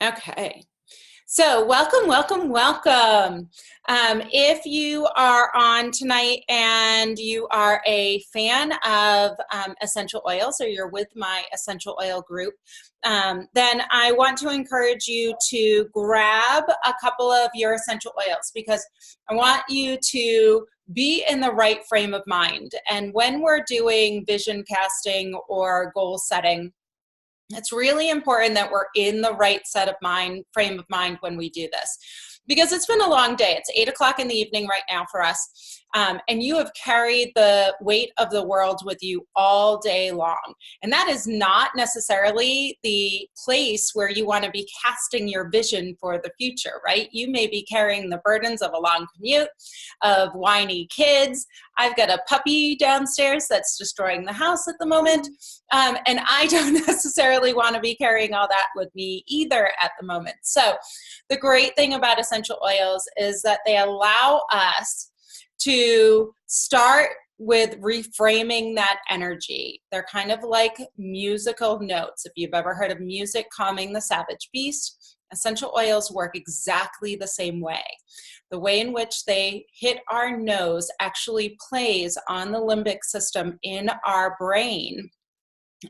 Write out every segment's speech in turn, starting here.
Okay. So welcome, welcome, welcome. If you are on tonight and you are a fan of essential oils or you're with my essential oil group, then I want to encourage you to grab a couple of your essential oils because I want you to be in the right frame of mind. And when we're doing vision casting or goal setting, it's really important that we're in the right frame of mind when we do this, because it's been a long day. It's 8 o'clock in the evening right now for us. And you have carried the weight of the world with you all day long. And that is not necessarily the place where you want to be casting your vision for the future, right? You may be carrying the burdens of a long commute, of whiny kids. I've got a puppy downstairs that's destroying the house at the moment. And I don't necessarily want to be carrying all that with me either at the moment. So the great thing about essential oils is that they allow us to start with reframing that energy. They're kind of like musical notes. If you've ever heard of music calming the savage beast, essential oils work exactly the same way. The way in which they hit our nose actually plays on the limbic system in our brain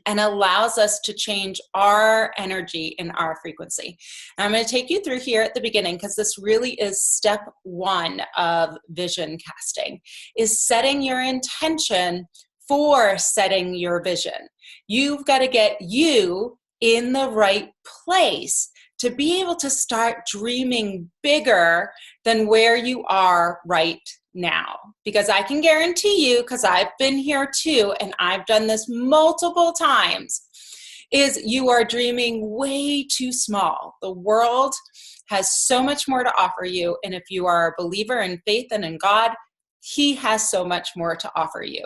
and allows us to change our energy and our frequency. And I'm going to take you through here at the beginning because this really is step one of vision casting, is setting your intention for setting your vision. You've got to get you in the right place to be able to start dreaming bigger than where you are right now. Because I can guarantee you, because I've been here too, and I've done this multiple times, is you are dreaming way too small. The world has so much more to offer you, and if you are a believer in faith and in God, He has so much more to offer you.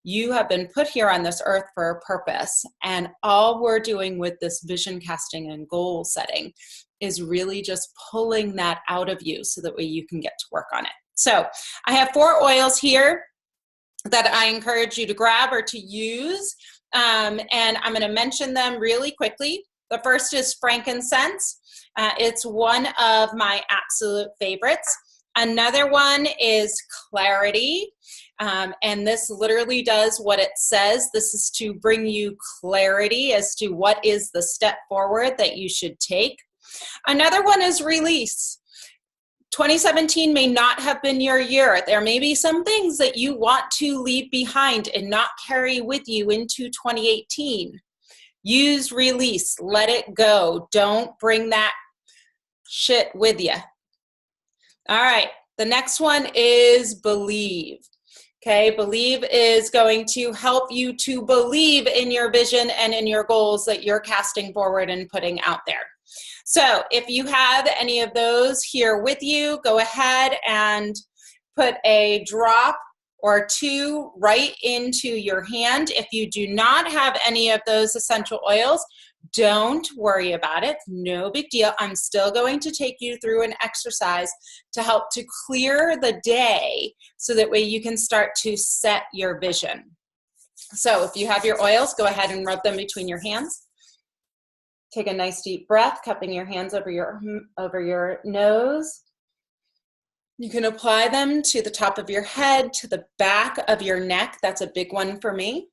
You have been put here on this earth for a purpose, and all we're doing with this vision casting and goal setting is really just pulling that out of you so that way you can get to work on it. So I have 4 oils here that I encourage you to grab or to use, and I'm going to mention them really quickly. The first is frankincense. It's one of my absolute favorites. Another one is clarity, and this literally does what it says. This is to bring you clarity as to what is the step forward that you should take. Another one is release. 2017 may not have been your year. There may be some things that you want to leave behind and not carry with you into 2018. Use release. Let it go. Don't bring that shit with you. All right. The next one is believe. Okay, believe is going to help you to believe in your vision and in your goals that you're casting forward and putting out there. So if you have any of those here with you, go ahead and put a drop or 2 right into your hand. If you do not have any of those essential oils, don't worry about it. No big deal. I'm still going to take you through an exercise to help to clear the day so that way you can start to set your vision. So if you have your oils, go ahead and rub them between your hands. Take a nice deep breath, cupping your hands over your nose. You can apply them to the top of your head, to the back of your neck. That's a big one for me.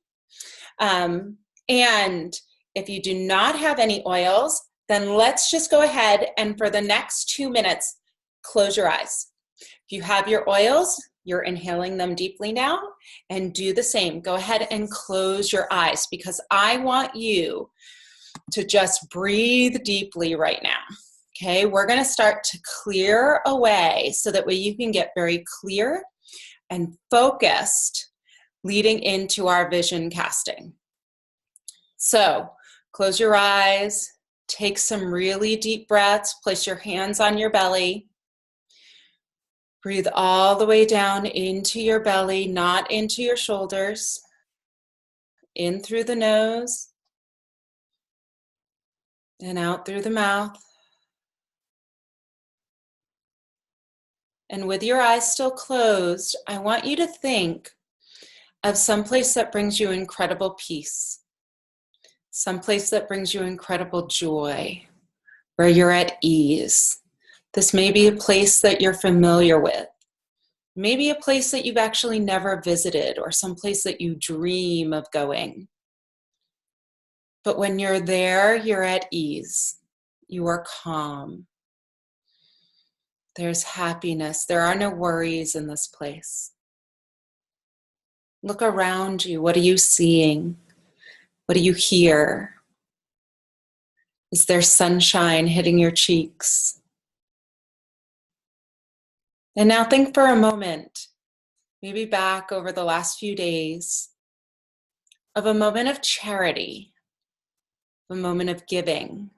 And if you do not have any oils, then let's just go ahead and for the next 2 minutes, close your eyes. If you have your oils, you're inhaling them deeply now, and do the same. Go ahead and close your eyes because I want you to just breathe deeply right now. Okay, we're going to start to clear away so that way you can get very clear and focused leading into our vision casting. So close your eyes, take some really deep breaths, place your hands on your belly. Breathe all the way down into your belly, not into your shoulders. In through the nose and out through the mouth. And with your eyes still closed, I want you to think of someplace that brings you incredible peace, someplace that brings you incredible joy, where you're at ease. This may be a place that you're familiar with. Maybe a place that you've actually never visited, or some place that you dream of going. But when you're there, you're at ease. You are calm. There's happiness. There are no worries in this place. Look around you. What are you seeing? What do you hear? Is there sunshine hitting your cheeks? And now think for a moment, maybe back over the last few days, of a moment of charity, a moment of giving,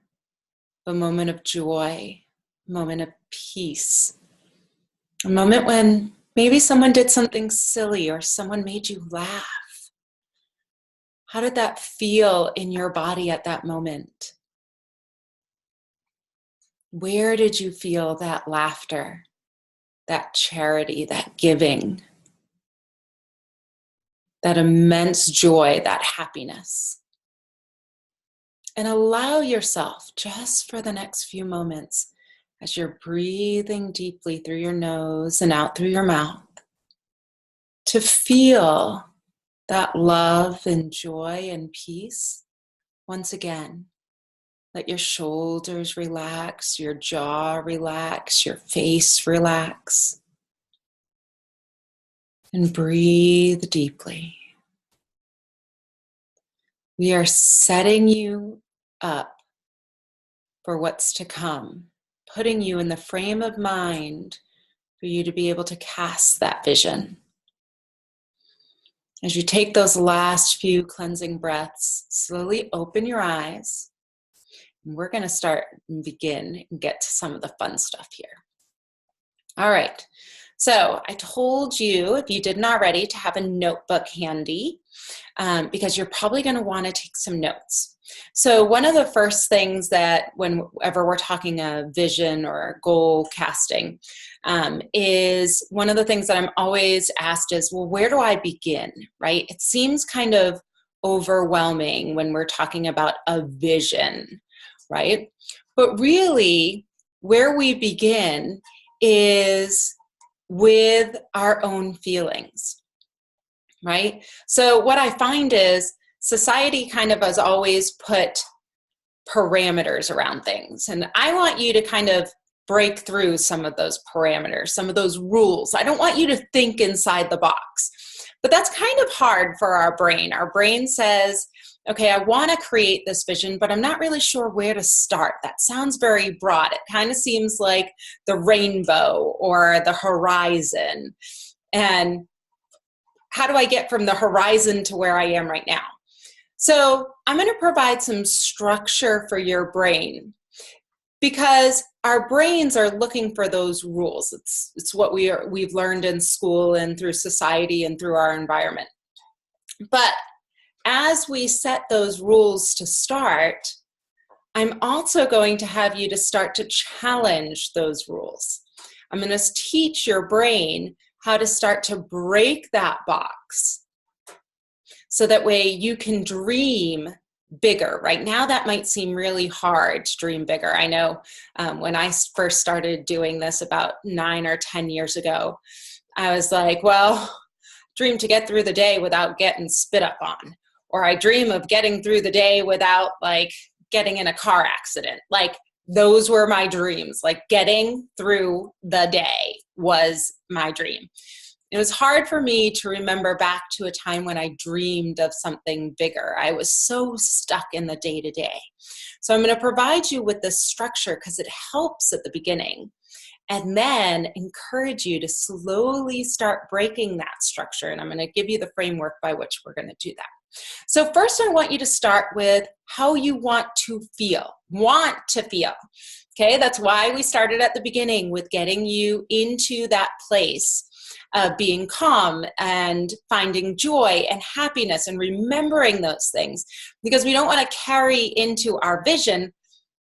a moment of joy, a moment of peace, a moment when maybe someone did something silly or someone made you laugh. How did that feel in your body at that moment? Where did you feel that laughter, that charity, that giving, that immense joy, that happiness? And allow yourself, just for the next few moments, as you're breathing deeply through your nose and out through your mouth, to feel that love and joy and peace once again. Let your shoulders relax, your jaw relax, your face relax. And breathe deeply. We are setting you up for what's to come, putting you in the frame of mind for you to be able to cast that vision. As you take those last few cleansing breaths, slowly open your eyes. And we're going to start and begin and get to some of the fun stuff here. All right. So I told you, if you didn't already, to have a notebook handy because you're probably going to want to take some notes. So one of the first things that whenever we're talking a vision or a goal casting is one of the things that I'm always asked is, well, where do I begin, right? It seems kind of overwhelming when we're talking about a vision, right? But really, where we begin is with our own feelings, right? So what I find is society kind of has always put parameters around things. And I want you to kind of break through some of those parameters, some of those rules. I don't want you to think inside the box. But that's kind of hard for our brain. Our brain says, okay, I want to create this vision, but I'm not really sure where to start. That sounds very broad. It kind of seems like the rainbow or the horizon. And how do I get from the horizon to where I am right now? So I'm going to provide some structure for your brain because our brains are looking for those rules. It's what we've learned in school and through society and through our environment. But as we set those rules to start, I'm also going to have you to start to challenge those rules. I'm going to teach your brain how to start to break that box so that way you can dream bigger. Right now, that might seem really hard to dream bigger. I know when I first started doing this about 9 or 10 years ago, I was like, well, dream to get through the day without getting spit up on. Or I dream of getting through the day without like getting in a car accident. Like those were my dreams. Like getting through the day was my dream. It was hard for me to remember back to a time when I dreamed of something bigger. I was so stuck in the day-to-day. So I'm going to provide you with this structure because it helps at the beginning. And then encourage you to slowly start breaking that structure. And I'm going to give you the framework by which we're going to do that. So first, I want you to start with how you want to feel. Want to feel. Okay, that's why we started at the beginning with getting you into that place of being calm and finding joy and happiness and remembering those things. Because we don't want to carry into our vision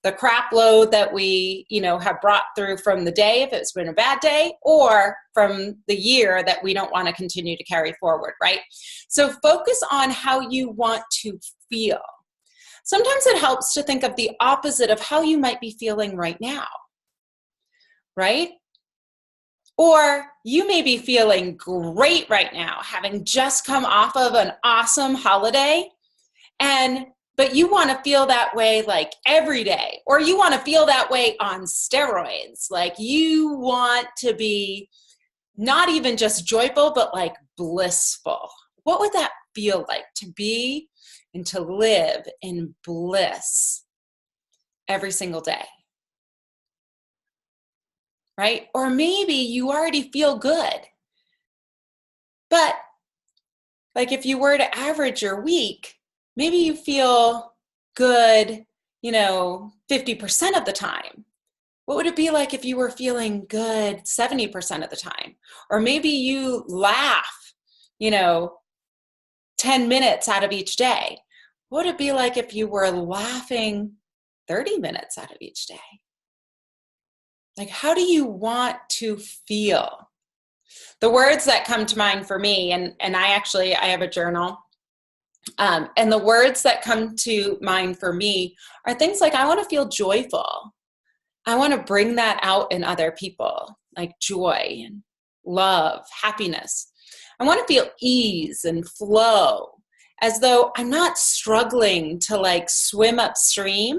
the crap load that we, have brought through from the day, if it's been a bad day, or from the year that we don't want to continue to carry forward, right? So focus on how you want to feel. sometimes it helps to think of the opposite of how you might be feeling right now, right? Or you may be feeling great right now, having just come off of an awesome holiday, but you want to feel that way like every day, or you want to feel that way on steroids. Like you want to be not even just joyful, but like blissful. What would that feel like to be and to live in bliss every single day? Right? Or maybe you already feel good. But like if you were to average your week, maybe you feel good, 50% of the time. What would it be like if you were feeling good 70% of the time? Or maybe you laugh, 10 minutes out of each day. What would it be like if you were laughing 30 minutes out of each day? Like, how do you want to feel? The words that come to mind for me, and I have a journal, and the words that come to mind for me are things like, I want to feel joyful. I want to bring that out in other people, like joy and love, happiness. I want to feel ease and flow, as though I'm not struggling to like swim upstream,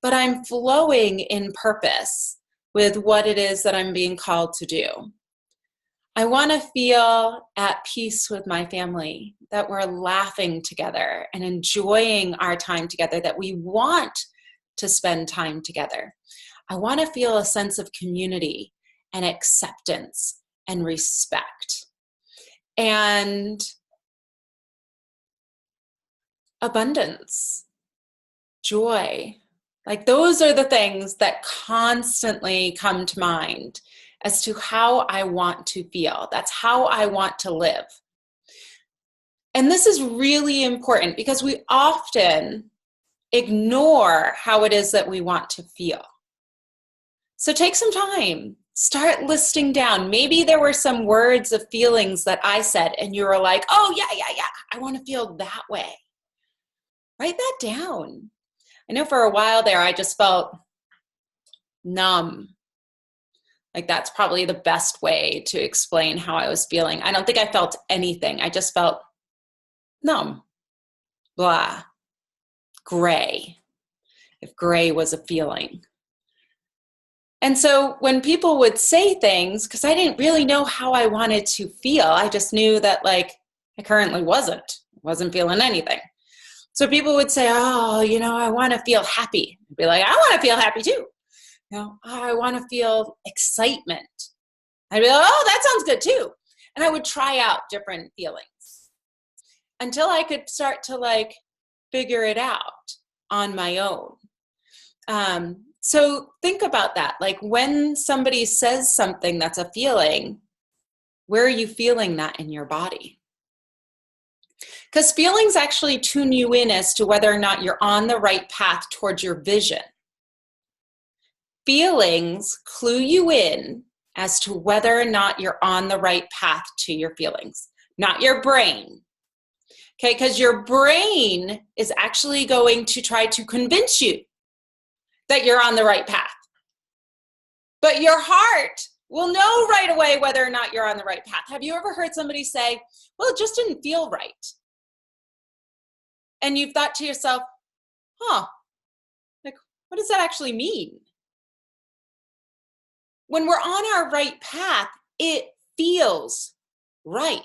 but I'm flowing in purpose with what it is that I'm being called to do. I want to feel at peace with my family, that we're laughing together and enjoying our time together, that we want to spend time together. I want to feel a sense of community and acceptance and respect and abundance, joy. Like those are the things that constantly come to mind as to how I want to feel. That's how I want to live. And this is really important because we often ignore how it is that we want to feel. So take some time, start listing down. Maybe there were some words of feelings that I said and you were like, oh yeah, I want to feel that way. Write that down. I know for a while there, I just felt numb. Like that's probably the best way to explain how I was feeling. I don't think I felt anything. I just felt numb, blah, gray, if gray was a feeling. And so when people would say things, because I didn't really know how I wanted to feel, I just knew that like I currently wasn't feeling anything. So people would say, oh, I want to feel happy. I'd be like, I want to feel happy too. I want to feel excitement. I'd be like, oh, that sounds good too. And I would try out different feelings until I could start to like figure it out on my own. So think about that. Like when somebody says something that's a feeling, where are you feeling that in your body? Because feelings actually tune you in as to whether or not you're on the right path towards your vision. Feelings clue you in as to whether or not you're on the right path to your feelings, not your brain. Okay, because your brain is actually going to try to convince you that you're on the right path. But your heart will know right away whether or not you're on the right path. Have you ever heard somebody say, well, it just didn't feel right? And you've thought to yourself, like, what does that actually mean? When we're on our right path, it feels right.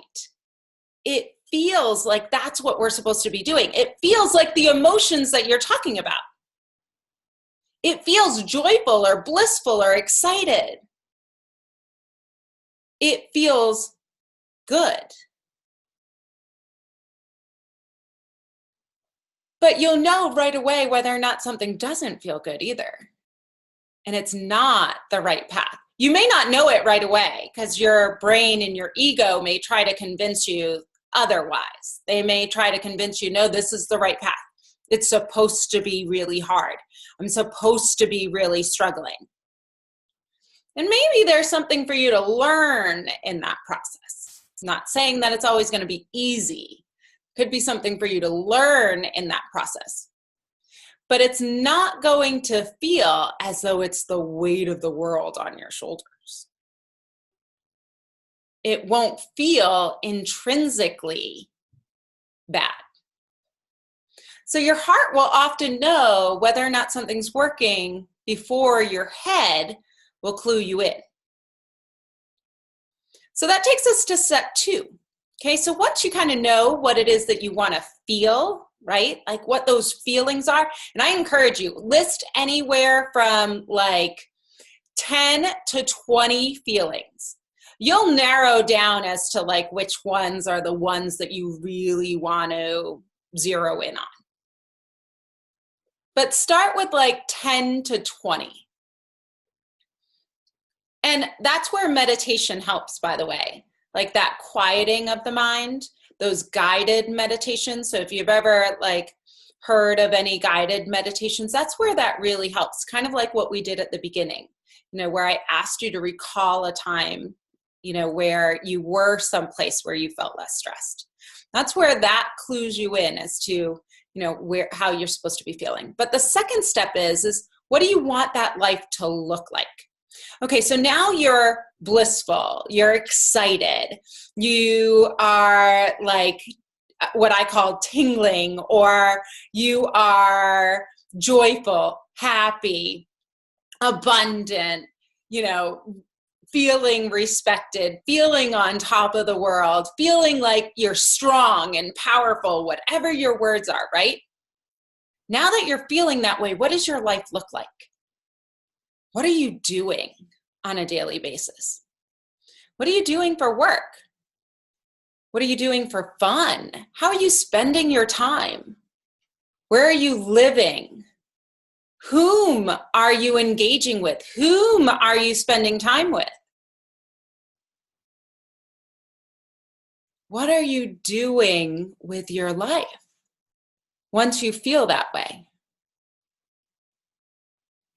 It feels like that's what we're supposed to be doing. It feels like the emotions that you're talking about. It feels joyful or blissful or excited. It feels good. But you'll know right away whether or not something doesn't feel good either. And it's not the right path. You may not know it right away because your brain and your ego may try to convince you otherwise. They may try to convince you, no, this is the right path. It's supposed to be really hard. I'm supposed to be really struggling. And maybe there's something for you to learn in that process. It's not saying that it's always going to be easy. Could be something for you to learn in that process. but it's not going to feel as though it's the weight of the world on your shoulders. It won't feel intrinsically bad. So your heart will often know whether or not something's working before your head will clue you in. So that takes us to step 2. Okay, so once you kind of know what it is that you want to feel, right? Like what those feelings are. And I encourage you, list anywhere from like 10 to 20 feelings. You'll narrow down as to like which ones are the ones that you really want to zero in on. But start with like 10 to 20. And that's where meditation helps, by the way, like that quieting of the mind, those guided meditations. So if you've ever like heard of any guided meditations, that's where that really helps. Kind of like what we did at the beginning, where I asked you to recall a time, where you were someplace where you felt less stressed. That's where that clues you in as to, how you're supposed to be feeling. But the second step is what do you want that life to look like? Okay, so now you're blissful, you're excited, you are like what I call tingling, or you are joyful, happy, abundant, feeling respected, feeling on top of the world, feeling like you're strong and powerful, whatever your words are, right? Now that you're feeling that way, what does your life look like? What are you doing on a daily basis? What are you doing for work? What are you doing for fun? How are you spending your time? Where are you living? Whom are you engaging with? Whom are you spending time with? What are you doing with your life once you feel that way?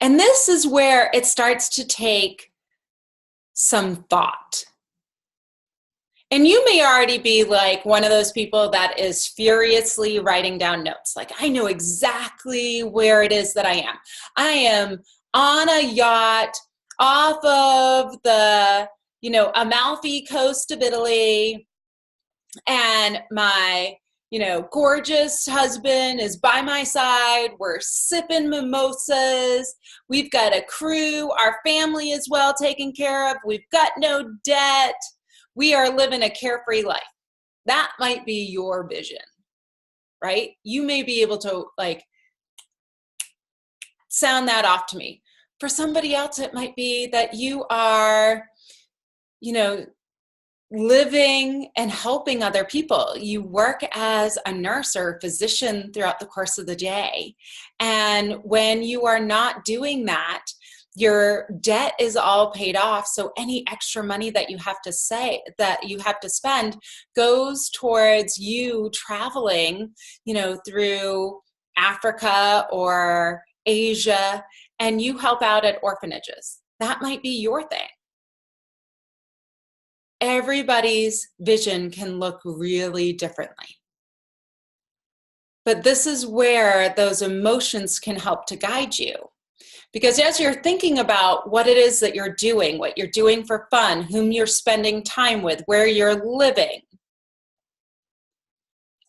And this is where it starts to take some thought. And you may already be like one of those people that is furiously writing down notes. Like, I know exactly where it is that I am. I am on a yacht off of the, Amalfi Coast of Italy. And my, gorgeous husband is by my side. We're sipping mimosas. We've got a crew. Our family is well taken care of. We've got no debt. We are living a carefree life. That might be your vision, right? You may be able to sound that off to me. For somebody else, it might be that you are, living and helping other people. You work as a nurse or a physician throughout the course of the day. And when you are not doing that, your debt is all paid off. So any extra money that you have to spend goes towards you traveling, through Africa or Asia, and you help out at orphanages. That might be your thing. Everybody's vision can look really differently. But this is where those emotions can help to guide you. Because as you're thinking about what it is that you're doing, what you're doing for fun, whom you're spending time with, where you're living,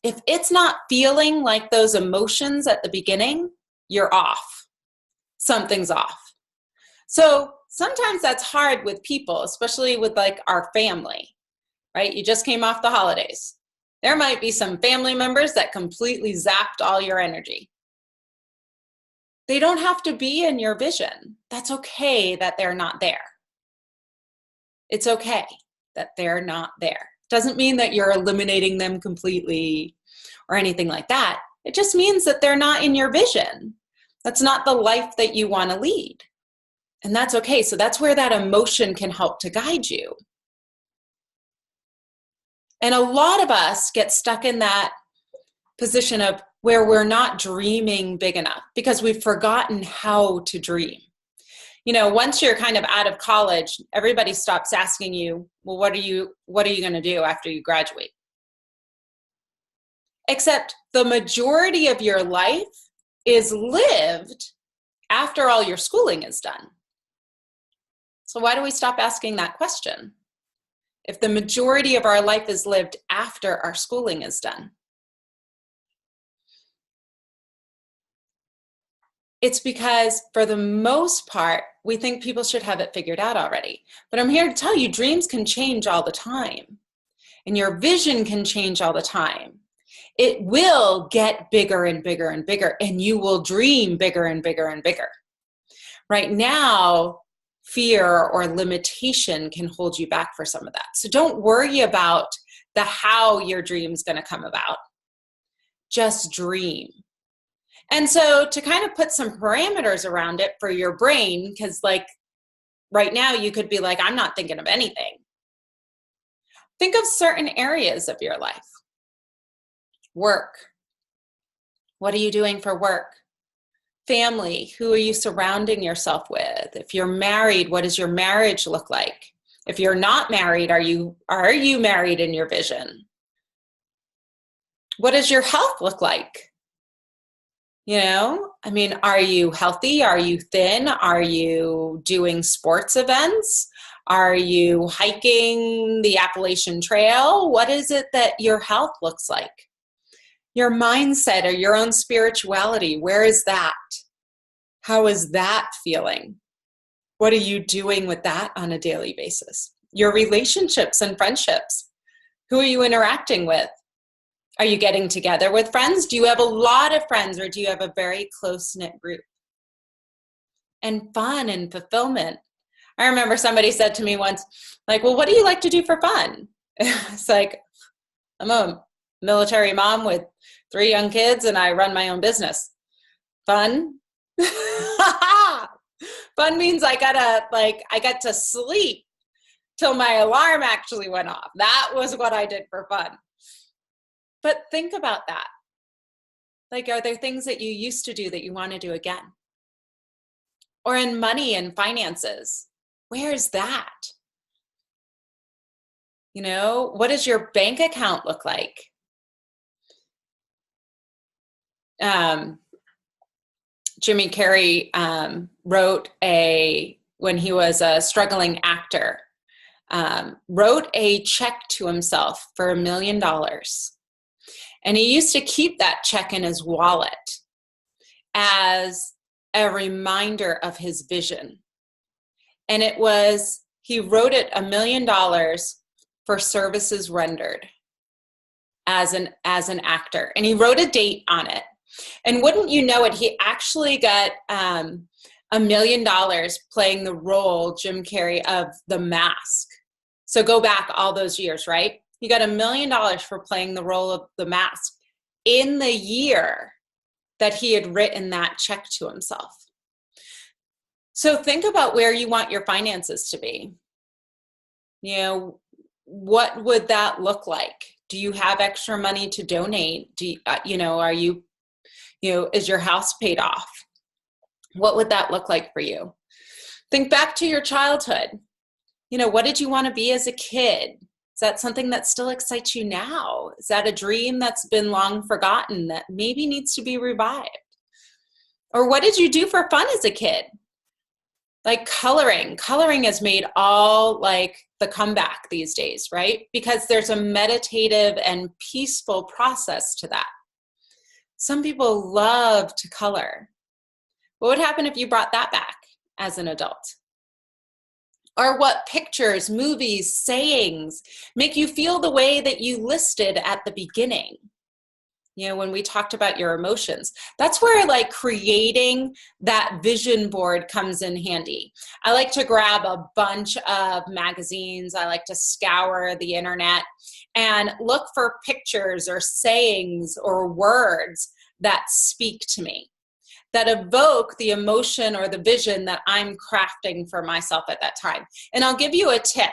if it's not feeling like those emotions at the beginning, you're off. Something's off. So sometimes that's hard with people, especially with our family, right? You just came off the holidays. There might be some family members that completely zapped all your energy. They don't have to be in your vision. That's okay that they're not there. It's okay that they're not there. Doesn't mean that you're eliminating them completely or anything like that. It just means that they're not in your vision. That's not the life that you want to lead. And that's okay. So that's where that emotion can help to guide you. And a lot of us get stuck in that position of where we're not dreaming big enough because we've forgotten how to dream. Once you're kind of out of college, everybody stops asking you, well, what are you going to do after you graduate? Except the majority of your life is lived after all your schooling is done. So why do we stop asking that question? If the majority of our life is lived after our schooling is done. It's because for the most part, we think people should have it figured out already. But I'm here to tell you, dreams can change all the time. And your vision can change all the time. It will get bigger and bigger and bigger, and you will dream bigger and bigger and bigger. Right now, fear or limitation can hold you back for some of that. So don't worry about the how your dream's going to come about. Just dream. And so to kind of put some parameters around it for your brain, because like right now you could be like, I'm not thinking of anything. Think of certain areas of your life. Work. What are you doing for work? Family. Who are you surrounding yourself with? If you're married, what does your marriage look like? If you're not married, are you married in your vision? What does your health look like? You know, I mean, are you healthy? Are you thin? Are you doing sports events? Are you hiking the Appalachian Trail? What is it that your health looks like? Your mindset or your own spirituality, where is that? How is that feeling? What are you doing with that on a daily basis? Your relationships and friendships. Who are you interacting with? Are you getting together with friends? Do you have a lot of friends, or do you have a very close-knit group? And fun and fulfillment. I remember somebody said to me once, like, well, what do you like to do for fun? It's like, I'm a military mom with 3 young kids and I run my own business. Fun? Fun means I got to sleep till my alarm actually went off. That was what I did for fun. But think about that. Like, are there things that you used to do that you want to do again? Or in money and finances, where's that? You know, what does your bank account look like? Jimmy Carrey wrote when he was a struggling actor, wrote a check to himself for $1 million. And he used to keep that check in his wallet as a reminder of his vision. And he wrote it $1 million for services rendered as an actor. And he wrote a date on it. And wouldn't you know it, he actually got $1 million playing the role, Jim Carrey, of The Mask. So go back all those years, right? He got $1 million for playing the role of The Mask in the year that he had written that check to himself. So think about where you want your finances to be. You know, what would that look like? Do you have extra money to donate? Is your house paid off? What would that look like for you? Think back to your childhood. You know, what did you want to be as a kid? Is that something that still excites you now? Is that a dream that's been long forgotten that maybe needs to be revived? Or what did you do for fun as a kid? Like coloring. Coloring has made all like the comeback these days, right? Because there's a meditative and peaceful process to that. Some people love to color. What would happen if you brought that back as an adult? Or what pictures, movies, sayings make you feel the way that you listed at the beginning? You know, when we talked about your emotions, that's where like creating that vision board comes in handy. I like to grab a bunch of magazines. I like to scour the internet and look for pictures or sayings or words that speak to me, that evoke the emotion or the vision that I'm crafting for myself at that time. And I'll give you a tip.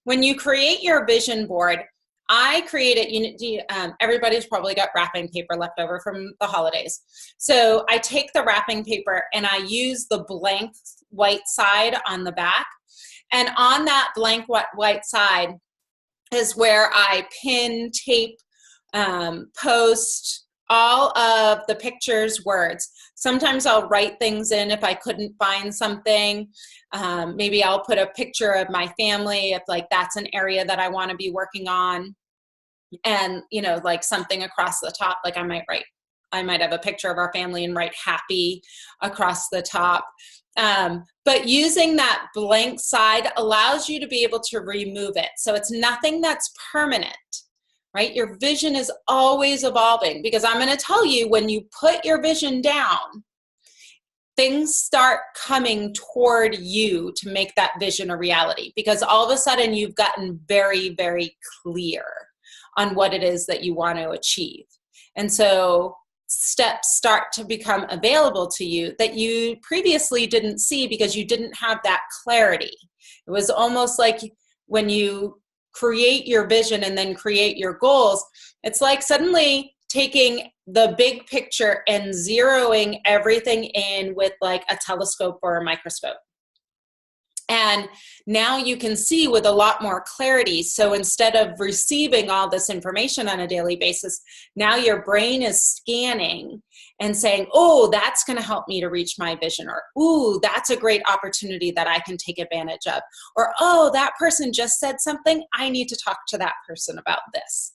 When you create your vision board, I create it, everybody's probably got wrapping paper left over from the holidays. So I take the wrapping paper and I use the blank white side on the back. And on that blank white side is where I pin, tape, post all of the pictures words. Sometimes I'll write things in if I couldn't find something. Maybe I'll put a picture of my family if like that's an area that I want to be working on. And, you know, like something across the top, like I might have a picture of our family and write happy across the top. But using that blank side allows you to be able to remove it. So it's nothing that's permanent, right? Your vision is always evolving, because I'm going to tell you, when you put your vision down, things start coming toward you to make that vision a reality, because all of a sudden you've gotten very, very clear on what it is that you want to achieve. And so steps start to become available to you that you previously didn't see because you didn't have that clarity. It was almost like when you create your vision and then create your goals, it's like suddenly taking the big picture and zeroing everything in with like a telescope or a microscope. And now you can see with a lot more clarity. So instead of receiving all this information on a daily basis, now your brain is scanning and saying, oh, that's going to help me to reach my vision. Or, ooh, that's a great opportunity that I can take advantage of. Or, oh, that person just said something. I need to talk to that person about this.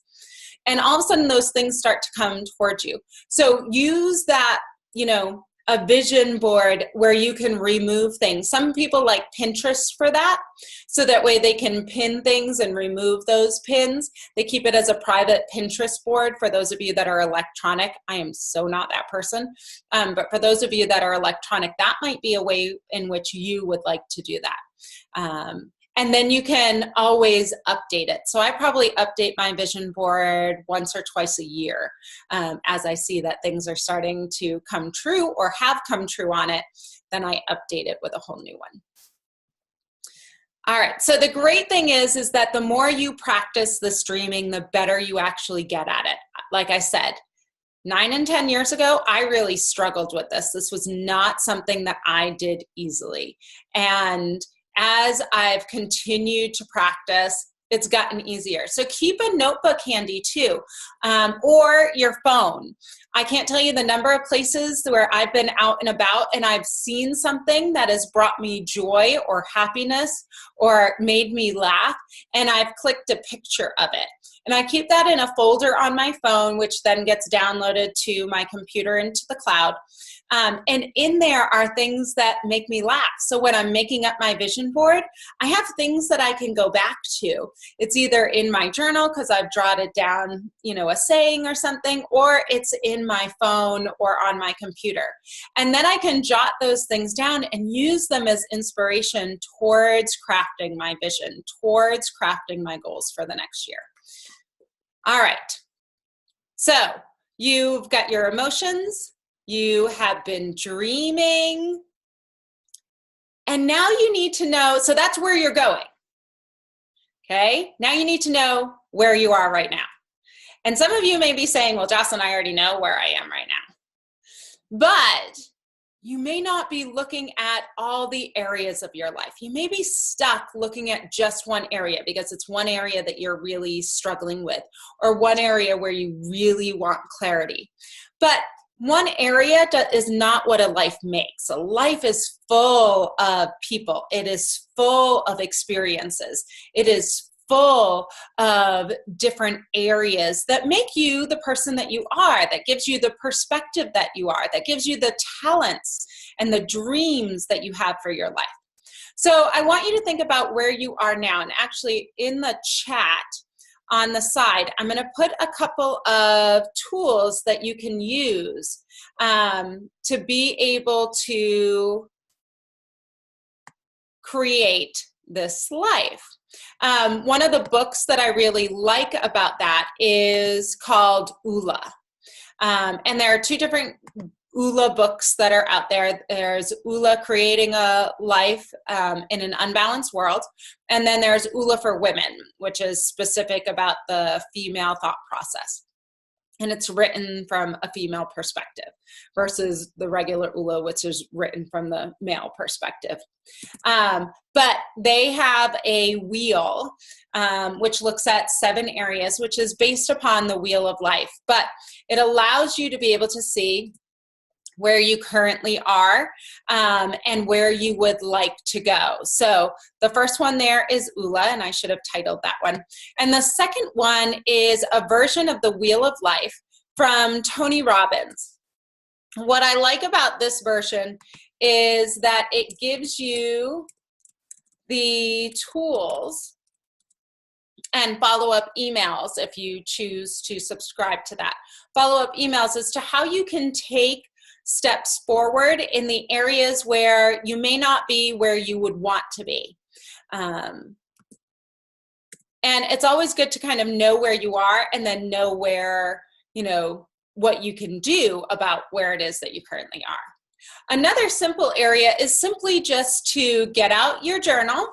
And all of a sudden those things start to come towards you. So use that, you know, a vision board where you can remove things. Some people like Pinterest for that, so that way they can pin things and remove those pins. They keep it as a private Pinterest board for those of you that are electronic. I am so not that person. But for those of you that are electronic, that might be a way in which you would like to do that. And then you can always update it. So I probably update my vision board once or twice a year as I see that things are starting to come true or have come true on it. Then I update it with a whole new one. All right, so the great thing is that the more you practice this dreaming, the better you actually get at it. Like I said, 9 and 10 years ago, I really struggled with this. This was not something that I did easily. And as I've continued to practice, it's gotten easier. So keep a notebook handy too, or your phone. I can't tell you the number of places where I've been out and about and I've seen something that has brought me joy or happiness or made me laugh, and I've clicked a picture of it. And I keep that in a folder on my phone, which then gets downloaded to my computer into the cloud. And in there are things that make me laugh. So when I'm making up my vision board, I have things that I can go back to. It's either in my journal because I've jotted down, you know, a saying or something, or it's in my phone or on my computer. And then I can jot those things down and use them as inspiration towards crafting my vision, towards crafting my goals for the next year. All right. So you've got your emotions. You have been dreaming, and now you need to know, so that's where you're going, okay? Now you need to know where you are right now. And some of you may be saying, well, Jocelyn, I already know where I am right now. But you may not be looking at all the areas of your life. You may be stuck looking at just one area because it's one area that you're really struggling with, or one area where you really want clarity. But one area is not what a life makes. A life is full of people. It is full of experiences. It is full of different areas that make you the person that you are, that gives you the perspective that you are, that gives you the talents and the dreams that you have for your life. So I want you to think about where you are now. And actually in the chat, on the side, I'm going to put a couple of tools that you can use to be able to create this life. One of the books that I really like about that is called Ula. And there are two different Ula books that are out there. There's Ula Creating a Life in an Unbalanced World. And then there's Ula for Women, which is specific about the female thought process. and it's written from a female perspective versus the regular ULA, which is written from the male perspective. But they have a wheel, which looks at 7 areas, which is based upon the wheel of life. But it allows you to be able to see where you currently are, and where you would like to go. So the first one there is ULA, and I should have titled that one. And the second one is a version of the Wheel of Life from Tony Robbins. What I like about this version is that it gives you the tools and follow-up emails if you choose to subscribe to that. Follow-up emails as to how you can take steps forward in the areas where you may not be where you would want to be. And it's always good to kind of know where you are and then know where, what you can do about where it is that you currently are. Another simple area is simply just to get out your journal,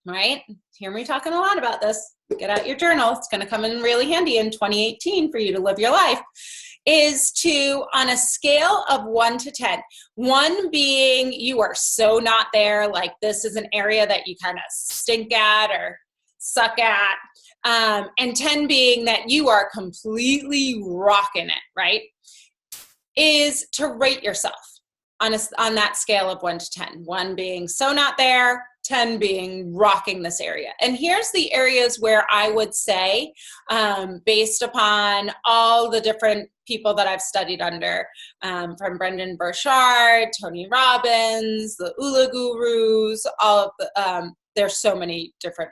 right? Hear me talking a lot about this. Get out your journal. It's going to come in really handy in 2018 for you to live your life. Is to, on a scale of 1 to 10, 1 being you are so not there, like this is an area that you kind of stink at or suck at, and 10 being that you are completely rocking it, right? Is to rate yourself on that scale of 1 to 10. 1 being so not there, 10 being rocking this area. And here's the areas where I would say, based upon all the different people that I've studied under, from Brendan Burchard, Tony Robbins, the ULA gurus, all of the, there's so many different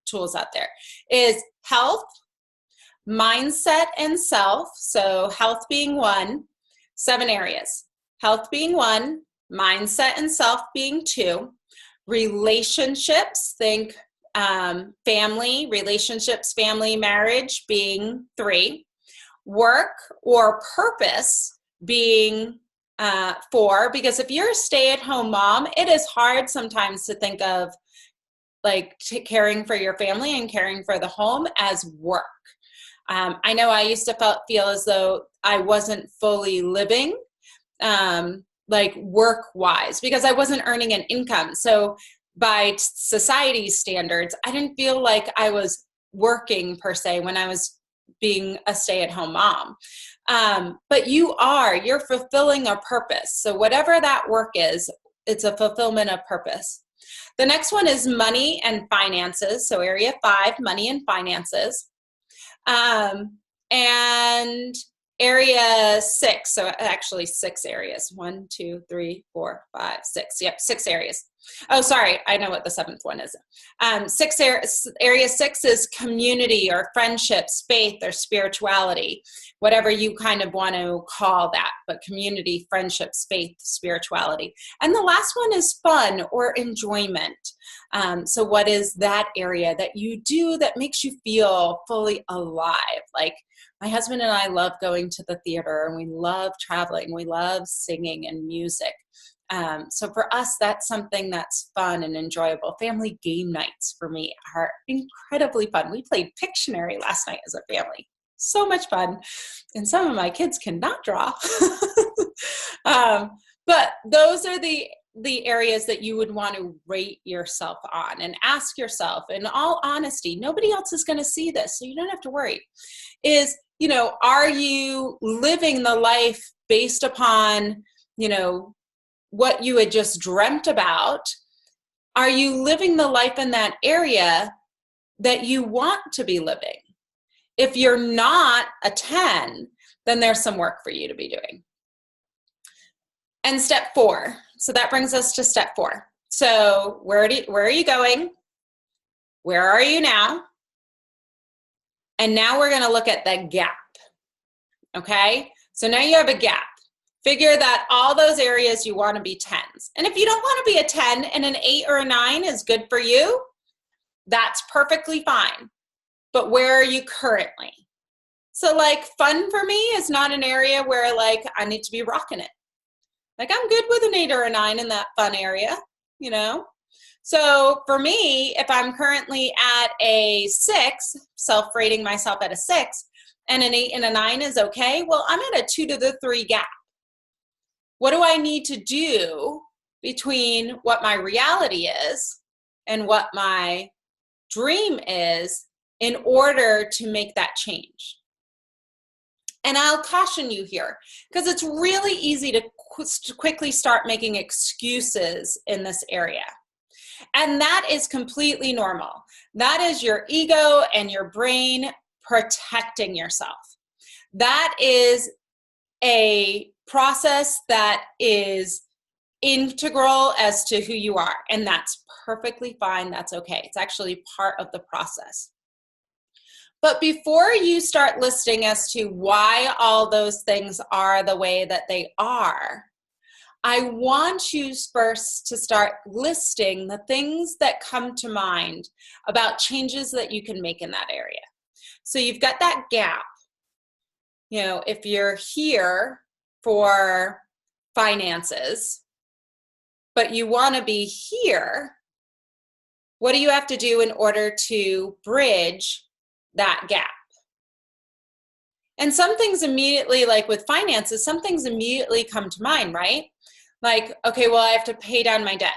tools out there, is health, mindset, and self. So health being 1, 7 areas. Health being 1, mindset and self being 2, relationships, think family, relationships, family, marriage being 3, work or purpose being 4, because if you're a stay-at-home mom, it is hard sometimes to think of like caring for your family and caring for the home as work. I know I used to feel as though I wasn't fully living like work-wise because I wasn't earning an income. So by society's standards, I didn't feel like I was working per se when I was being a stay-at-home mom. But you're fulfilling a purpose. So whatever that work is, it's a fulfillment of purpose. The next one is money and finances. So area 5, money and finances. And area 6, so actually 6 areas. 1, 2, 3, 4, 5, 6. Yep, 6 areas. Oh, sorry, I know what the 7th one is. Area 6 is community or friendships, faith or spirituality, whatever you kind of want to call that, but community, friendships, faith, spirituality. And the last one is fun or enjoyment. So what is that area that you do that makes you feel fully alive? Like my husband and I love going to the theater, and we love traveling. We love singing and music. So for us, that's something that's fun and enjoyable. Family game nights for me are incredibly fun. We played Pictionary last night as a family. So much fun. And some of my kids cannot draw. But those are the areas that you would want to rate yourself on and ask yourself, in all honesty, nobody else is going to see this, so you don't have to worry, is, are you living the life based upon, what you had just dreamt about? Are you living the life in that area that you want to be living? If you're not a 10, then there's some work for you to be doing. And step 4. So that brings us to step 4. So where are you going? Where are you now? And now we're going to look at the gap. Okay? So now you have a gap. Figure that all those areas you want to be 10s. And if you don't want to be a 10 and an 8 or a 9 is good for you, that's perfectly fine. But where are you currently? So like fun for me is not an area where like I need to be rocking it. Like I'm good with an 8 or a 9 in that fun area, So for me, if I'm currently at a 6, self-rating myself at a 6, and an 8 and a 9 is okay, well, I'm at a 2 to the 3 gap. What do I need to do between what my reality is and what my dream is in order to make that change? And I'll caution you here, because it's really easy to quickly start making excuses in this area. And that is completely normal. That is your ego and your brain protecting yourself. That is a process that is integral as to who you are, and that's perfectly fine. That's okay. It's actually part of the process. But before you start listing as to why all those things are the way that they are, I want you first to start listing the things that come to mind about changes that you can make in that area. So you've got that gap. You know, if you're here for finances, but you want to be here, what do you have to do in order to bridge that gap? And some things immediately, like with finances, some things immediately come to mind, right? Like, okay, well, I have to pay down my debt.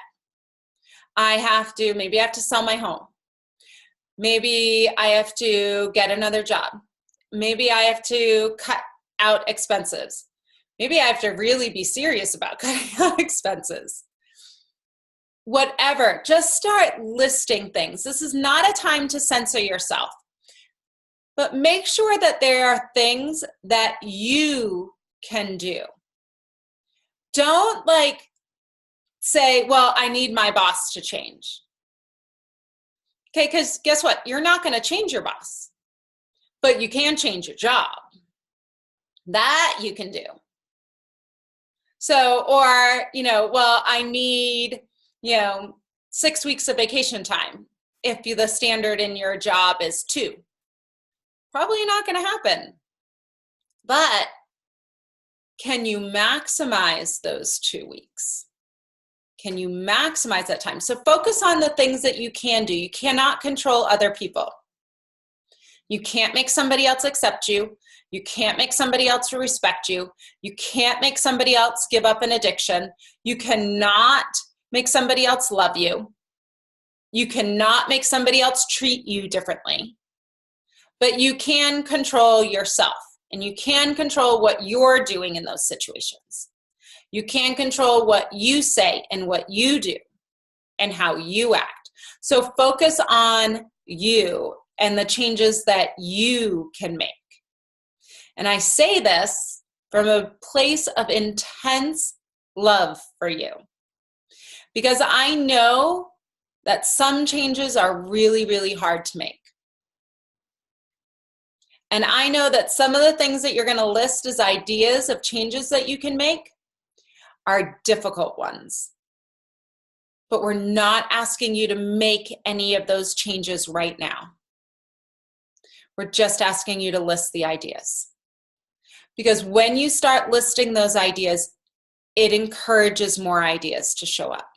Maybe I have to sell my home. Maybe I have to get another job. Maybe I have to cut out expenses. Maybe I have to really be serious about cutting out expenses. Whatever, just start listing things. This is not a time to censor yourself, but make sure that there are things that you can do. Don't say, well, I need my boss to change. Okay, because guess what? You're not going to change your boss, but you can change your job. That you can do. So, or, well, I need, 6 weeks of vacation time. If the standard in your job is 2, probably not going to happen. But can you maximize those 2 weeks? Can you maximize that time? So focus on the things that you can do. You cannot control other people. You can't make somebody else accept you. You can't make somebody else respect you. You can't make somebody else give up an addiction. You cannot make somebody else love you. You cannot make somebody else treat you differently. But you can control yourself, and you can control what you're doing in those situations. You can control what you say and what you do and how you act. So focus on you and the changes that you can make. And I say this from a place of intense love for you, because I know that some changes are really, really hard to make. And I know that some of the things that you're going to list as ideas of changes that you can make are difficult ones. But we're not asking you to make any of those changes right now. We're just asking you to list the ideas. Because when you start listing those ideas, it encourages more ideas to show up.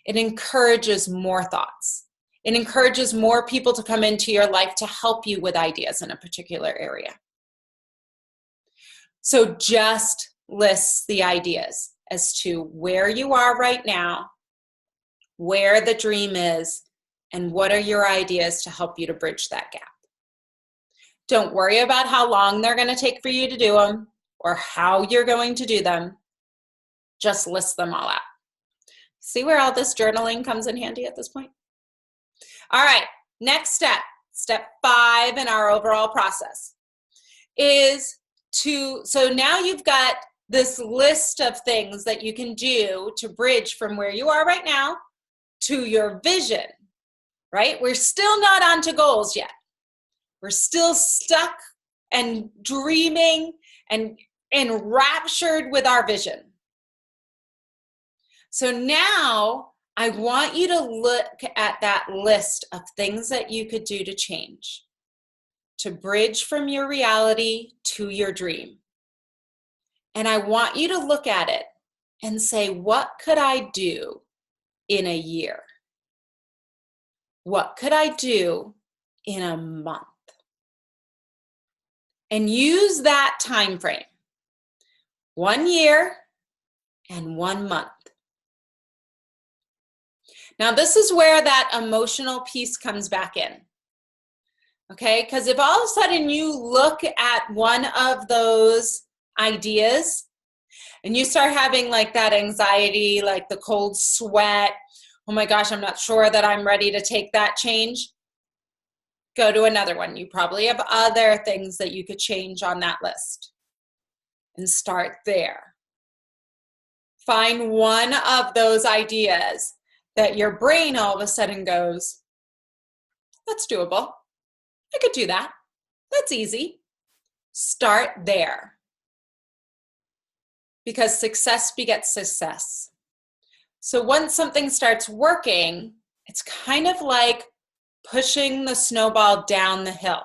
It encourages more thoughts. It encourages more people to come into your life to help you with ideas in a particular area. So just list the ideas as to where you are right now, where the dream is, and what are your ideas to help you to bridge that gap. Don't worry about how long they're going to take for you to do them or how you're going to do them. Just list them all out. See where all this journaling comes in handy at this point? All right, next step, step 5 in our overall process is so now you've got this list of things that you can do to bridge from where you are right now to your vision, right? We're still not onto goals yet. We're still stuck and dreaming and enraptured with our vision. So now I want you to look at that list of things that you could do to change, to bridge from your reality to your dream. And I want you to look at it and say, what could I do in a year? What could I do in a month? and use that time frame, 1 year and 1 month. Now, this is where that emotional piece comes back in. Okay, because if all of a sudden you look at one of those ideas and you start having like that anxiety, like the cold sweat, oh my gosh, I'm not sure that I'm ready to take that change, go to another one. You probably have other things that you could change on that list and start there. Find one of those ideas that your brain all of a sudden goes, that's doable. I could do that. That's easy. Start there. Because success begets success. So once something starts working, it's kind of like pushing the snowball down the hill.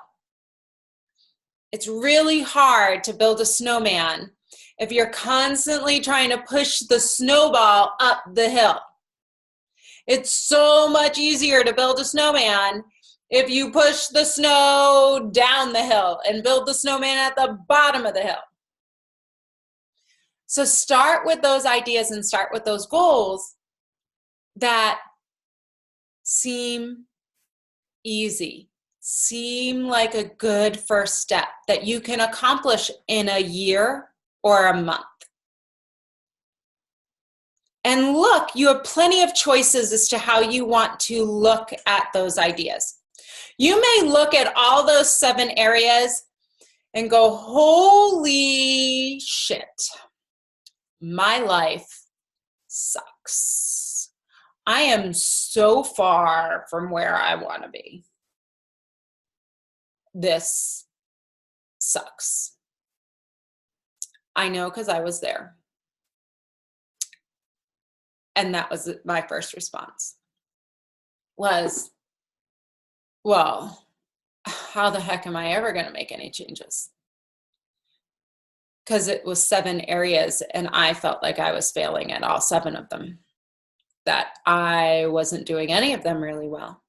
It's really hard to build a snowman if you're constantly trying to push the snowball up the hill. It's so much easier to build a snowman if you push the snow down the hill and build the snowman at the bottom of the hill. So start with those ideas and start with those goals that seem easy, seem like a good first step that you can accomplish in a year or a month. And look, you have plenty of choices as to how you want to look at those ideas. You may look at all those 7 areas and go, holy shit, my life sucks. I am so far from where I want to be. This sucks. I know because I was there. And that was my first response was, well, how the heck am I ever going to make any changes? Because it was 7 areas and I felt like I was failing at all 7 of them, that I wasn't doing any of them really well,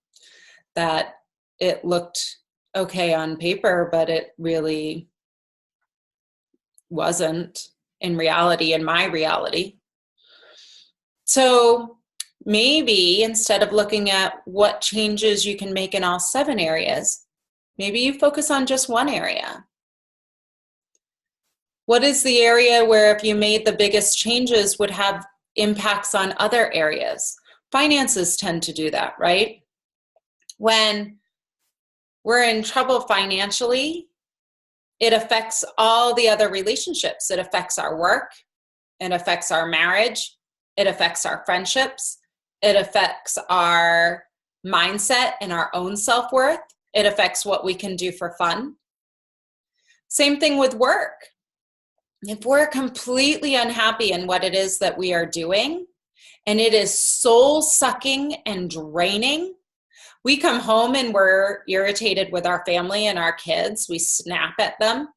that it looked okay on paper, but it really wasn't in reality, in my reality. So maybe instead of looking at what changes you can make in all 7 areas, maybe you focus on just 1 area. What is the area where if you made the biggest changes would have impacts on other areas? Finances tend to do that, right? When we're in trouble financially, it affects all the other relationships. It affects our work. It affects our marriage. It affects our friendships. It affects our mindset and our own self-worth. It affects what we can do for fun. Same thing with work. If we're completely unhappy in what it is that we are doing, and it is soul-sucking and draining, we come home and we're irritated with our family and our kids. We snap at them.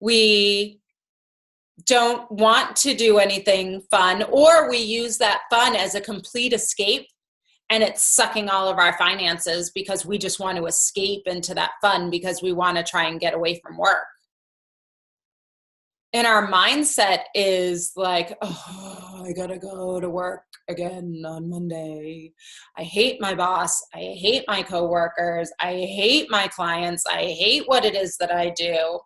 We don't want to do anything fun, or we use that fun as a complete escape, and it's sucking all of our finances because we just want to escape into that fun because we want to try and get away from work. And our mindset is like, oh, I gotta go to work again on Monday. I hate my boss. I hate my coworkers. I hate my clients. I hate what it is that I do,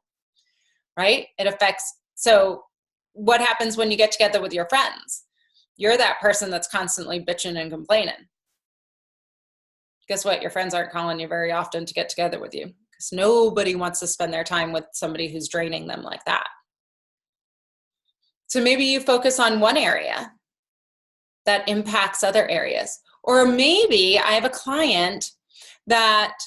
right? It affects, so what happens when you get together with your friends? You're that person that's constantly bitching and complaining. Guess what? Your friends aren't calling you very often to get together with you because nobody wants to spend their time with somebody who's draining them like that. So maybe you focus on 1 area that impacts other areas. Or maybe I have a client that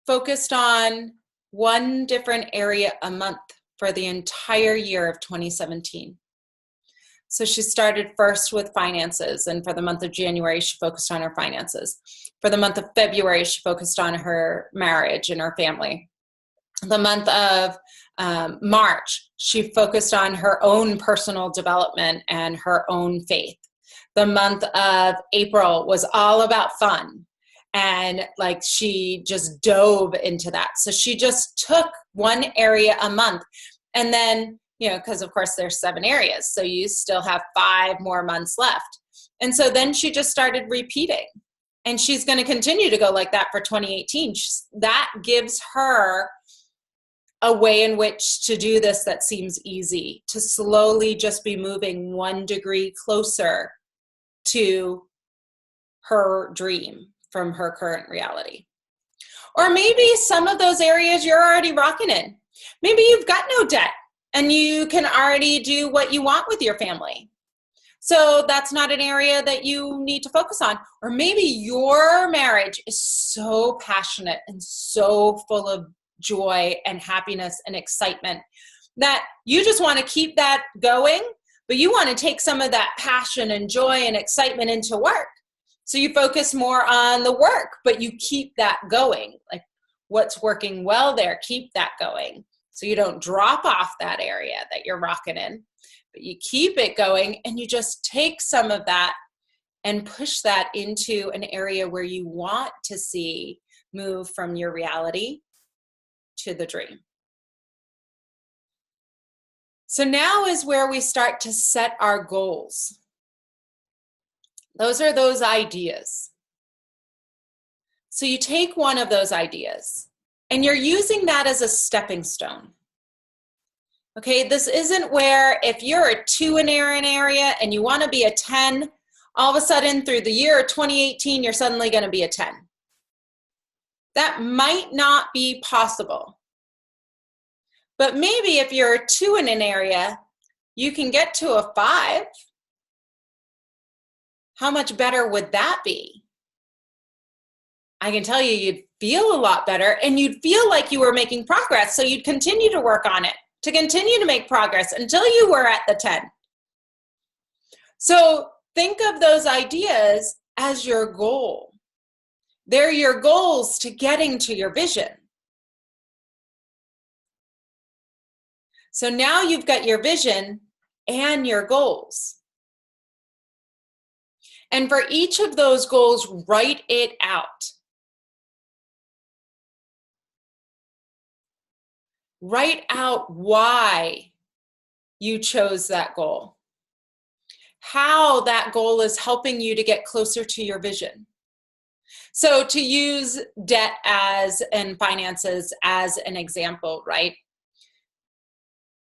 focused on 1 different area a month for the entire year of 2017. So she started first with finances, and for the month of January, she focused on her finances. For the month of February, she focused on her marriage and her family. The month of March, she focused on her own personal development and her own faith. The month of April was all about fun. And like she just dove into that. So she just took one area a month. And then, you know, because of course there's 7 areas, so you still have 5 more months left. And so then she just started repeating. And she's going to continue to go like that for 2018. That gives her a way in which to do this that seems easy, to slowly just be moving 1 degree closer to her dream from her current reality. Or maybe some of those areas you're already rocking in. Maybe you've got no debt and you can already do what you want with your family. So that's not an area that you need to focus on. Or maybe your marriage is so passionate and so full of joy and happiness and excitement that you just want to keep that going, but you want to take some of that passion and joy and excitement into work. So you focus more on the work, but you keep that going. Like what's working well there, keep that going. So you don't drop off that area that you're rocking in, but you keep it going, and you just take some of that and push that into an area where you want to see move from your reality to the dream. So now is where we start to set our goals. Those are those ideas. So you take one of those ideas and you're using that as a stepping stone. Okay, this isn't where if you're a 2 in an area and you want to be a 10, all of a sudden through the year of 2018, you're suddenly going to be a 10. That might not be possible. But maybe if you're a 2 in an area, you can get to a 5. How much better would that be? I can tell you, you'd feel a lot better, and you'd feel like you were making progress. So you'd continue to work on it, to continue to make progress until you were at the 10. So think of those ideas as your goal. They're your goals to getting to your vision. So now you've got your vision and your goals. And for each of those goals, write it out. Write out why you chose that goal. How that goal is helping you to get closer to your vision. So to use debt and finances as an example, right?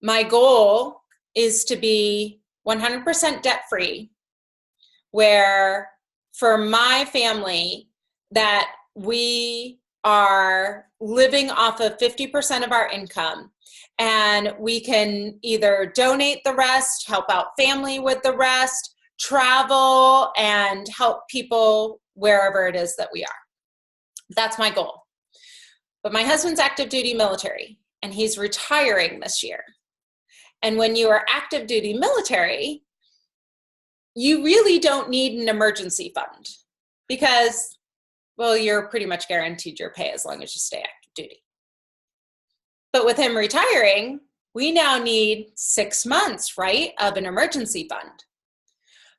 My goal is to be 100% debt-free, where for my family that we are living off of 50% of our income, and we can either donate the rest, help out family with the rest, travel, and help people wherever it is that we are. That's my goal. But my husband's active duty military, and he's retiring this year. And when you are active duty military, you really don't need an emergency fund because, well, you're pretty much guaranteed your pay as long as you stay active duty. But with him retiring, we now need 6 months, right, of an emergency fund.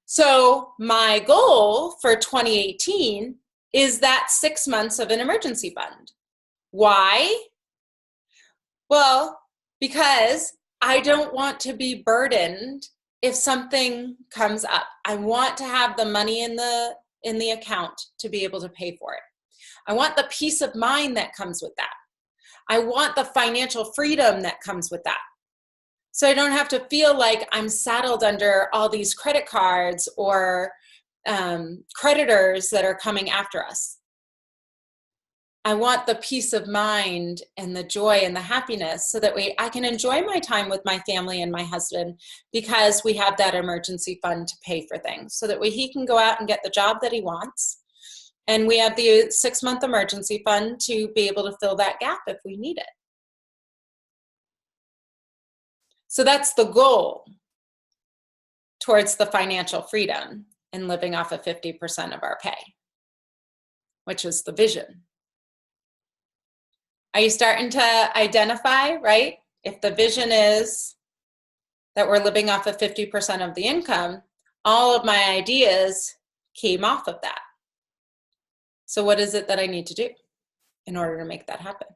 So my goal for 2018 is that 6 months of an emergency fund. Why? Well, because I don't want to be burdened if something comes up. I want to have the money in the account to be able to pay for it. I want the peace of mind that comes with that. I want the financial freedom that comes with that. So I don't have to feel like I'm saddled under all these credit cards or creditors that are coming after us. I want the peace of mind and the joy and the happiness so that I can enjoy my time with my family and my husband because we have that emergency fund to pay for things so that he can go out and get the job that he wants. And we have the 6-month emergency fund to be able to fill that gap if we need it. So that's the goal towards the financial freedom and living off of 50% of our pay, which is the vision. Are you starting to identify, right? If the vision is that we're living off of 50% of the income, all of my ideas came off of that. So what is it that I need to do in order to make that happen?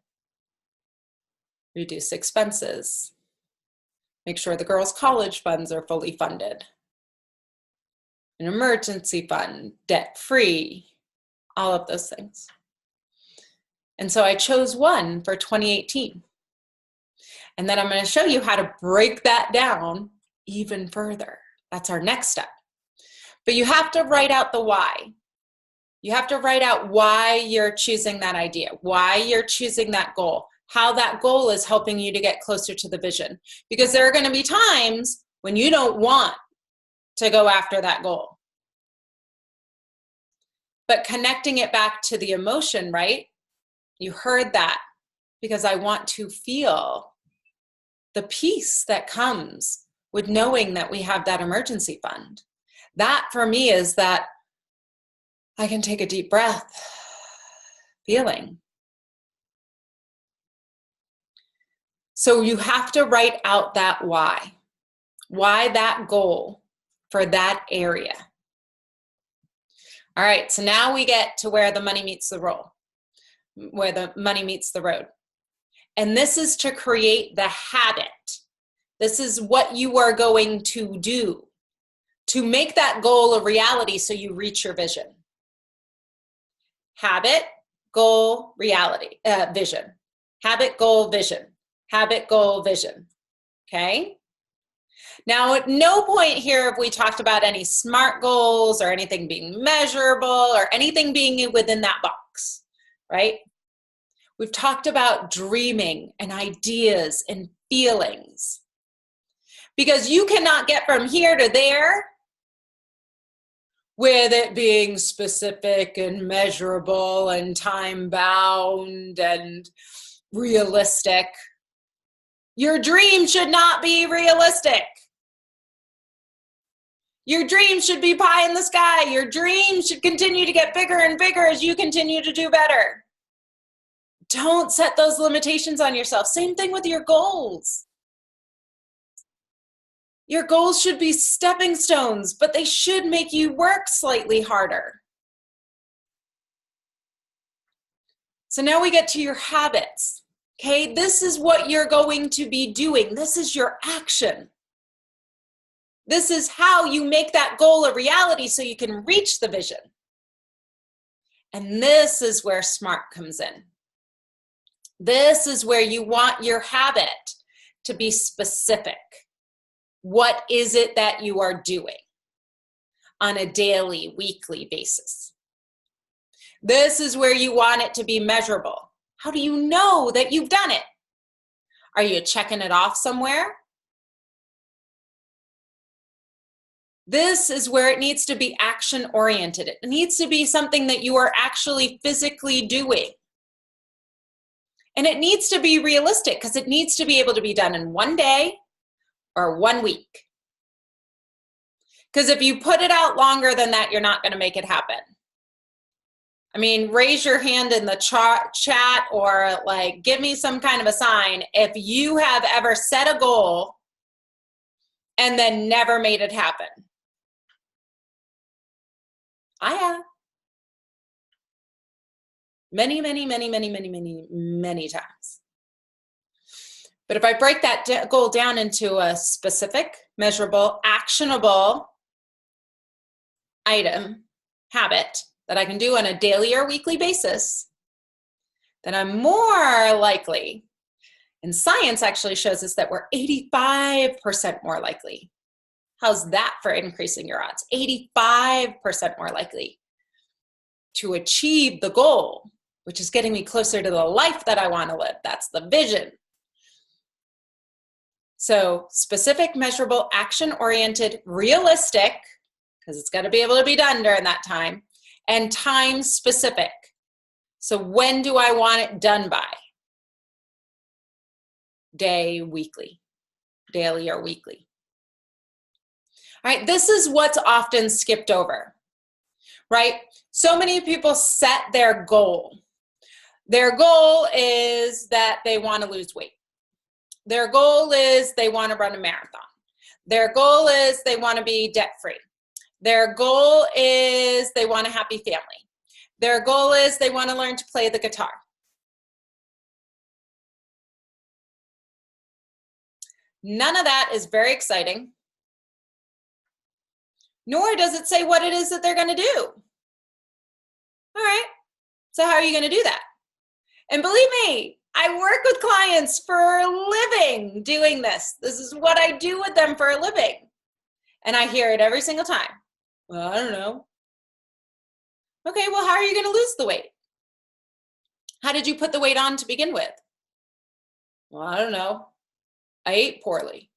Reduce expenses. Make sure the girls' college funds are fully funded. An emergency fund, debt-free, all of those things. And so I chose one for 2018. And then I'm going to show you how to break that down even further. That's our next step. But you have to write out the why. You have to write out why you're choosing that idea, why you're choosing that goal, how that goal is helping you to get closer to the vision. Because there are going to be times when you don't want to go after that goal. But connecting it back to the emotion, right? You heard that, because I want to feel the peace that comes with knowing that we have that emergency fund. That for me is that I can take a deep breath, feeling. So you have to write out that why that goal for that area. All right, so now we get to where the money meets the road, where the money meets the road. And this is to create the habit. This is what you are going to do to make that goal a reality so you reach your vision. Habit, goal, reality, vision. Habit, goal, vision. Habit, goal, vision. Okay? Now, at no point here have we talked about any SMART goals or anything being measurable or anything being within that box, right? We've talked about dreaming and ideas and feelings. Because you cannot get from here to there with it being specific and measurable and time-bound and realistic. Your dream should not be realistic. Your dream should be pie in the sky. Your dream should continue to get bigger and bigger as you continue to do better. Don't set those limitations on yourself. Same thing with your goals. Your goals should be stepping stones, but they should make you work slightly harder. So now we get to your habits. Okay, this is what you're going to be doing. This is your action. This is how you make that goal a reality so you can reach the vision. And this is where SMART comes in. This is where you want your habit to be specific. What is it that you are doing on a daily, weekly basis? This is where you want it to be measurable. How do you know that you've done it? Are you checking it off somewhere? This is where it needs to be action-oriented. It needs to be something that you are actually physically doing. And it needs to be realistic because it needs to be able to be done in one day or 1 week. Because if you put it out longer than that, you're not going to make it happen. I mean, raise your hand in the chat or like give me some kind of a sign if you have ever set a goal and then never made it happen. I have. Many, many, many, many, many, many, many times. But if I break that goal down into a specific, measurable, actionable item, habit that I can do on a daily or weekly basis, then I'm more likely, and science actually shows us that we're 85% more likely. How's that for increasing your odds? 85% more likely to achieve the goal, which is getting me closer to the life that I want to live. That's the vision. So specific, measurable, action-oriented, realistic, because it's got to be able to be done during that time, and time-specific. So when do I want it done by? Day, weekly, daily or weekly. All right, this is what's often skipped over, right? So many people set their goal. Their goal is that they want to lose weight. Their goal is they want to run a marathon. Their goal is they want to be debt-free. Their goal is they want a happy family. Their goal is they want to learn to play the guitar. None of that is very exciting, nor does it say what it is that they're going to do. All right, so how are you going to do that? And believe me, I work with clients for a living doing this. This is what I do with them for a living. And I hear it every single time. Well, I don't know. Okay, well, how are you going to lose the weight? How did you put the weight on to begin with? Well, I don't know. I ate poorly.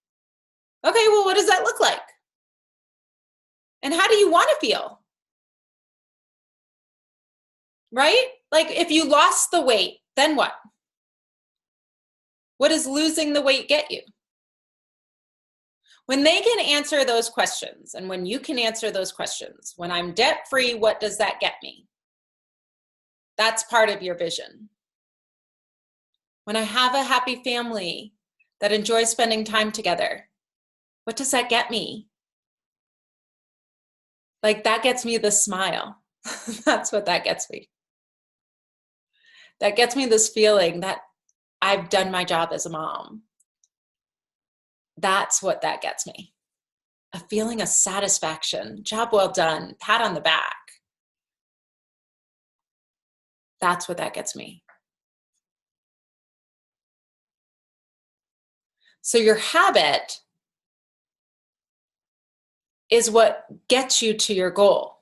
Okay, well, what does that look like? And how do you want to feel? Right? Like if you lost the weight, then what? What does losing the weight get you? When they can answer those questions, and when you can answer those questions, when I'm debt-free, what does that get me? That's part of your vision. When I have a happy family that enjoys spending time together, what does that get me? Like that gets me the smile. That's what that gets me. That gets me this feeling that I've done my job as a mom. That's what that gets me. A feeling of satisfaction, job well done, pat on the back. That's what that gets me. So your habit is what gets you to your goal.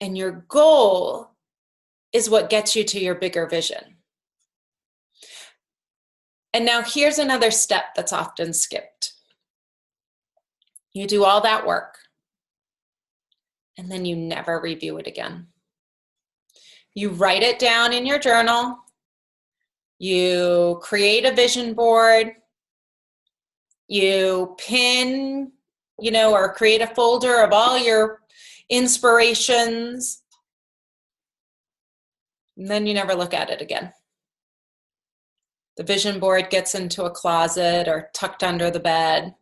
And your goal is what gets you to your bigger vision. And now here's another step that's often skipped. You do all that work, and then you never review it again. You write it down in your journal. You create a vision board. You pin, or create a folder of all your inspirations. And then you never look at it again. The vision board gets into a closet or tucked under the bed.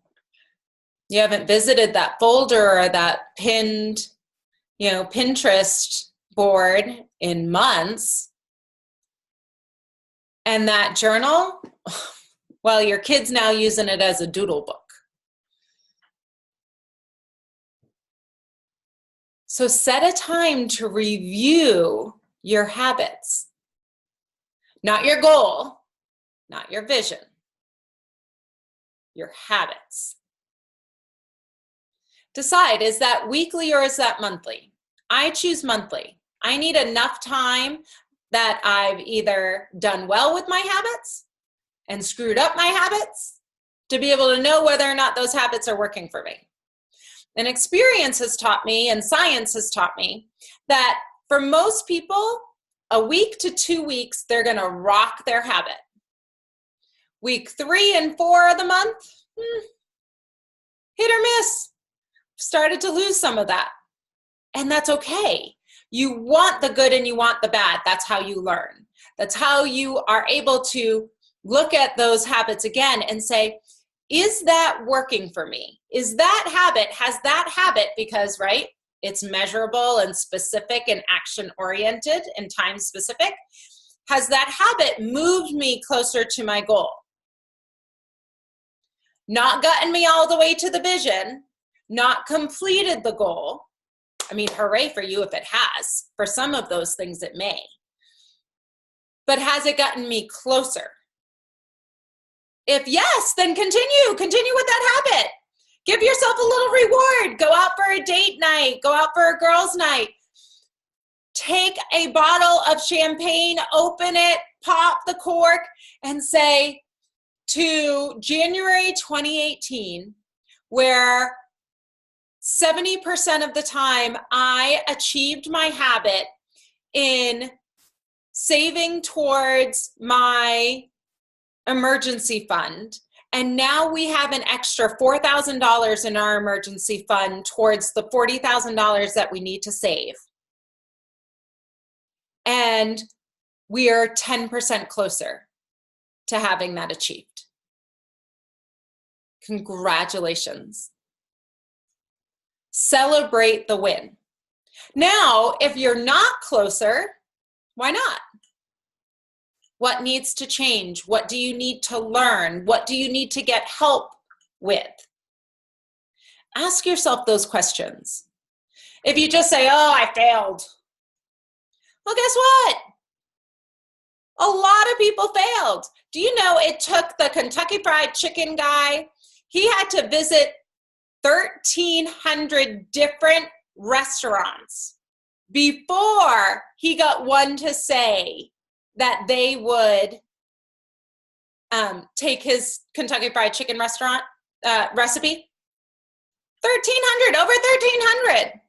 You haven't visited that folder or that pinned, Pinterest board in months. And that journal, well, your kid's now using it as a doodle book. So set a time to review your habits. Not your goal, not your vision. Your habits. Decide, is that weekly or is that monthly? I choose monthly. I need enough time that I've either done well with my habits and screwed up my habits to be able to know whether or not those habits are working for me. And experience has taught me, and science has taught me, that for most people, a week to 2 weeks, they're going to rock their habit. Week 3 and 4 of the month, hit or miss. Started to lose some of that. And that's okay. You want the good and you want the bad. That's how you learn. That's how you are able to look at those habits again and say, is that working for me? Has that habit, because, right, it's measurable and specific and action-oriented and time-specific, has that habit moved me closer to my goal? Not gotten me all the way to the vision, not completed the goal. I mean, hooray for you if it has. For some of those things it may. But has it gotten me closer? If yes, then continue with that habit. Give yourself a little reward. Go out for a date night. Go out for a girls' night. Take a bottle of champagne, open it, pop the cork, and say to January 2018, where 70% of the time I achieved my habit in saving towards my emergency fund. And now we have an extra $4,000 in our emergency fund towards the $40,000 that we need to save. And we are 10% closer to having that achieved. Congratulations. Celebrate the win. Now, if you're not closer, why not? What needs to change? What do you need to learn? What do you need to get help with? Ask yourself those questions. If you just say, oh, I failed. Well, guess what? A lot of people failed. Do you know it took the Kentucky Fried Chicken guy, he had to visit 1,300 different restaurants before he got one to say that they would take his Kentucky Fried Chicken restaurant recipe. 1,300, over 1,300.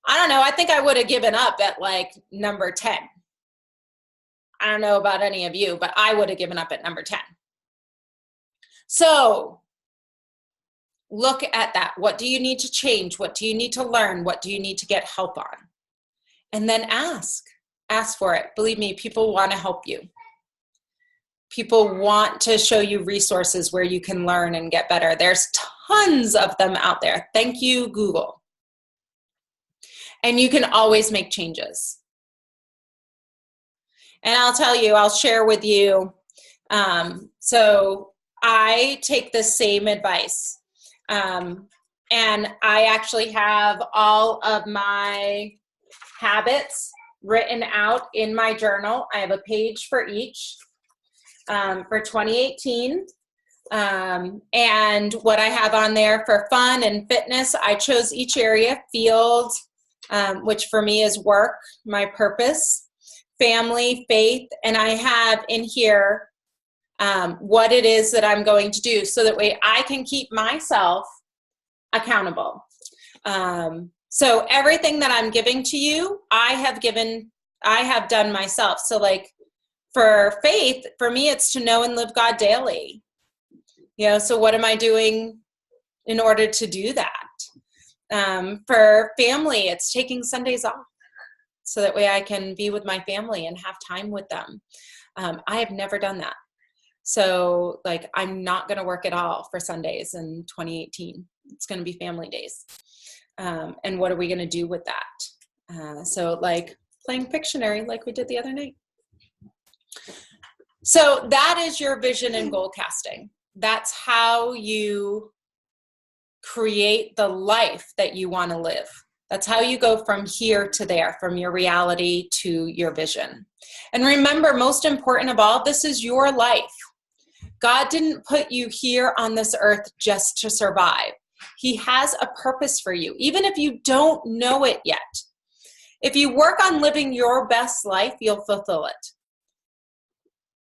I don't know. I think I would have given up at like number 10. I don't know about any of you, but I would have given up at number 10. So look at that. What do you need to change? What do you need to learn? What do you need to get help on? And then ask. Ask for it. Believe me, people want to help you. People want to show you resources where you can learn and get better. There's tons of them out there. Thank you, Google. And you can always make changes. And I'll tell you, I'll share with you. So I take the same advice. And I actually have all of my habits written out in my journal. I have a page for each for 2018. And what I have on there for fun and fitness, I chose each area: field, which for me is work, my purpose, family, faith, and I have in here what it is that I'm going to do, so that way I can keep myself accountable. So everything that I'm giving to you, I have done myself. So like for faith, for me, it's to know and live God daily. You know, so what am I doing in order to do that? For family, it's taking Sundays off, so that way I can be with my family and have time with them. I have never done that. So like, I'm not going to work at all for Sundays in 2018. It's going to be family days. And what are we going to do with that? So like playing Pictionary like we did the other night. So that is your vision and goal casting. That's how you create the life that you want to live. That's how you go from here to there, from your reality to your vision. And remember, most important of all, this is your life. God didn't put you here on this earth just to survive. He has a purpose for you, even if you don't know it yet. If you work on living your best life, you'll fulfill it.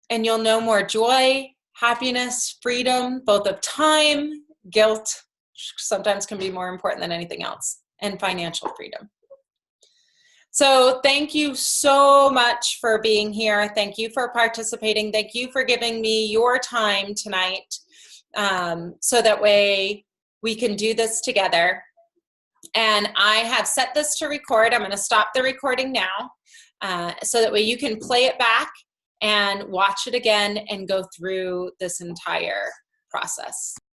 And you'll know more joy, happiness, freedom, both of time, guilt, sometimes can be more important than anything else, and financial freedom. So thank you so much for being here. Thank you for participating. Thank you for giving me your time tonight, so that way we can do this together. And I have set this to record. I'm going to stop the recording now, so that way you can play it back and watch it again and go through this entire process.